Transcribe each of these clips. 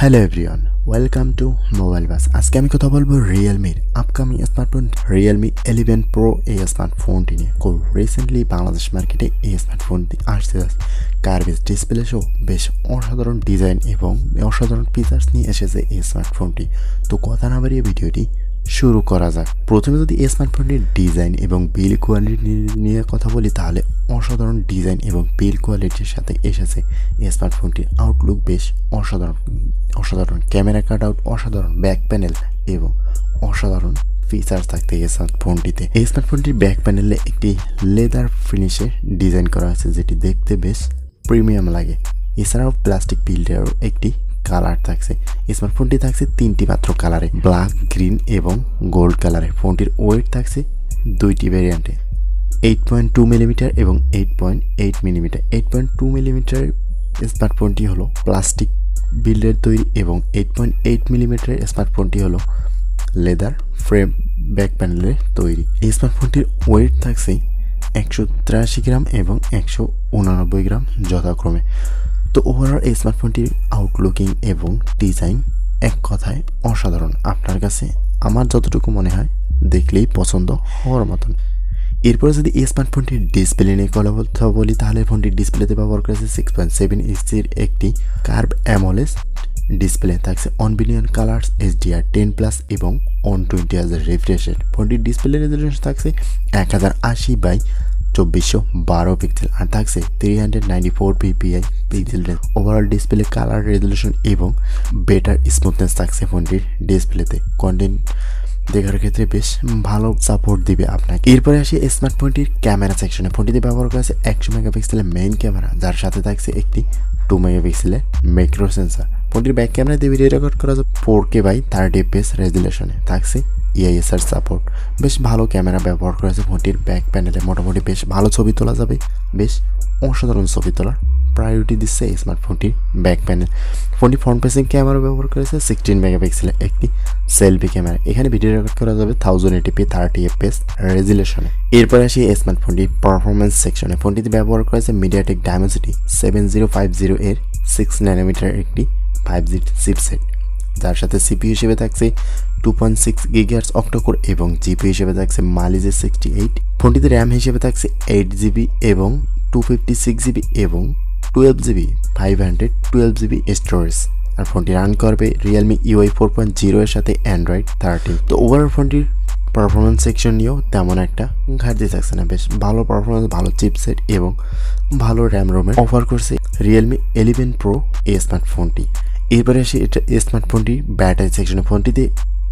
Hello everyone, welcome to Mobile Bazz. আজকে আমি কথা বলবো Realme upcoming smartphone Realme 11 Pro এই স্মার্টফোনটি নিয়ে। খুব রিসেন্টলি বাংলাদেশ মার্কেটে এই স্মার্টফোনটি আসছে। কার্ভেজ ডিসপ্লে সহ বেশ অসাধারণ ডিজাইন এবং অসাধারণ ফিচার্স নিয়ে এসেছে এই স্মার্টফোনটি। তো কথা না বাড়িয়ে ভিডিওটি শুরু করা যাক। প্রথমে যদি এই স্মার্টফোনটির ডিজাইন এবং বিল্ড কোয়ালিটি নিয়ে কথা বলি, তাহলে অসাধারণ ডিজাইন এবং বিল্ড কোয়ালিটির সাথে এসেছে এই স্মার্টফোনটির আউটলুক বেশ অসাধারণ ক্যামেরা কাট আউট, অসাধারণ ব্যাক প্যানেল এবং অসাধারণ ফিচার্স থাকতে এই স্মার্টফোনটিতে। এই স্মার্টফোনটির ব্যাক প্যানেলে একটি লেদার ফিনিশে ডিজাইন করা হয়েছে, যেটি দেখতে বেশ প্রিমিয়াম লাগে। এছাড়াও প্লাস্টিক বিল্ডেরও একটি কালার থাকছে। স্মার্টফোনটি থাকছে তিনটি মাত্র কালারে, ব্ল্যাক, গ্রিন এবং গোল্ড কালারে। ফোনটির ওয়েট থাকছে দুইটি ভ্যারিয়েন্টে, 8.2 মিলিমিটার এবং 8.8 মিলিমিটার। 8.2 মিলিমিটার স্মার্টফোনটি হলো প্লাস্টিক বিল্ডের তৈরি এবং 8.8 মিলিমিটার স্মার্টফোনটি হলো লেদার ফ্রেম ব্যাক প্যানেলের তৈরি। এই স্মার্টফোনটির ওয়েট থাকছে 183 গ্রাম এবং 189 গ্রাম যথাক্রমে। তো ওভারঅল এই স্মার্টফোনটির আউটলুকিং এবং ডিজাইন এক কথায় অসাধারণ। আপনার কাছে আমার যতটুকু মনে হয় দেখলেই পছন্দ হওয়ার মতন। এরপরে যদি এই স্মার্টফোনটির ডিসপ্লে নিয়ে কথা বলি, তাহলে ফোনটির ডিসপ্লেতে ব্যবহার করেছে 6.7 ইঞ্চির একটি কার্ভ অ্যামোলেড ডিসপ্লে। থাকছে 1 বিলিয়ন কালার্স HDR10+ এবং 120 হার্জ রিফ্রেশ রেট। ফোনটির ডিসপ্লে রেজোলিউশন থাকছে 1080x2412 পিক্সেল আর থাকছে 394 ppi pixel range. Overall display colour resolution এবং বেটার স্মুথনেস থাকছে ফোনটির ডিসপ্লেতে। কন্টেন্ট দেখার ক্ষেত্রে বেশ ভালো সাপোর্ট দিবে আপনাকে। এরপরে আসি স্মার্টফোনটির ক্যামেরা সেকশনে। ফোনটিতে ব্যবহার করা আছে 100 মেগাপিক্সেলের মেইন ক্যামেরা, যার সাথে থাকছে একটি 2 মেগাপিক্সেলের ম্যাক্রো সেন্সার। ফোনটির ব্যাক ক্যামেরা দিয়ে ভিডিও রেকর্ড করা যাবে 4K/30 fps রেজুলেশনে। থাকছে EISR সাপোর্ট। বেশ ভালো ক্যামেরা ব্যবহার করা আছে ফোনটির ব্যাক প্যানেলে। মোটামুটি বেশ ভালো ছবি তোলা যাবে, বেশ অসাধারণ ছবি তোলার প্রায়োরিটি দিচ্ছে এই স্মার্টফোনটির ব্যাক প্যানেল। ফোনটি ফ্রন্ট ফেসিং ক্যামেরা ব্যবহার করেছে 16 মেগাপিক্সেলের একটি সেলফি ক্যামেরা। এখানে ভিডিও রেকর্ড করা যাবে 1080p/30 fps রেজুলেশনে। এরপর আসি এই স্মার্টফোনটির পারফরমেন্স সেকশনে। ফোনটিতে ব্যবহার করেছে মিডিয়াটেক ডায়মেনসিটি 7050 এর 6 ন্যানোমিটার একটি 5G চিপসেট, যার সাথে CPU হিসেবে থাকছে 2.6 GHz অক্টোকোর এবং GPU হিসেবে থাকছে মালিজে 68। ফোনটিতে র্যাম হিসেবে থাকছে 8GB এবং 256GB এবং 12GB 512GB স্টোরেজ। আর ফোনটি রান করবে Realme UI 4.0 এর সাথে Android 13। তো ওভারঅল ফোনটির পারফরমেন্স সেকশন নিয়েও তেমন একটা ঘাটতি থাকছে না। বেশ ভালো পারফরমেন্স, ভালো চিপসেট এবং ভালো র্যাম রোমের অফার করছে Realme 11 Pro এই স্মার্টফোনটি। এরপরে আসি এই স্মার্টফোনটির ব্যাটারি সেকশনে। ফোনটিতে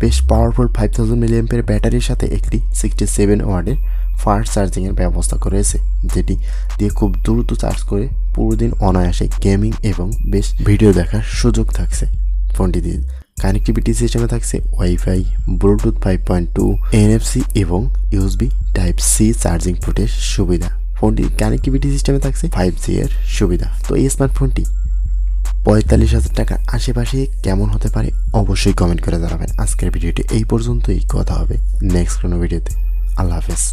বেশ পাওয়ারফুল 5000 mAh ব্যাটারির সাথে একটি 67 ওয়াটের ফাস্ট চার্জিংয়ের ব্যবস্থা করেছে, যেটি দিয়ে খুব দ্রুত চার্জ করে পুরো দিন অনায়াসে গেমিং এবং বেশ ভিডিও দেখার সুযোগ থাকছে। ফোনটি দিয়ে কানেক্টিভিটি সিস্টেমে থাকছে ওয়াইফাই, ব্লুটুথ 5.2, NFC এবং USB Type-C চার্জিং পোর্টের সুবিধা। ফোনটির কানেক্টিভিটি সিস্টেমে থাকছে 5G এর সুবিধা। তো এই স্মার্টফোনটি 45,000 টাকার আশেপাশে কেমন হতে পারে অবশ্যই কমেন্ট করে জানাবেন। আজকের ভিডিওটি এই পর্যন্তই। কথা হবে নেক্সট কোনো ভিডিওতে। আল্লাহ হাফেজ।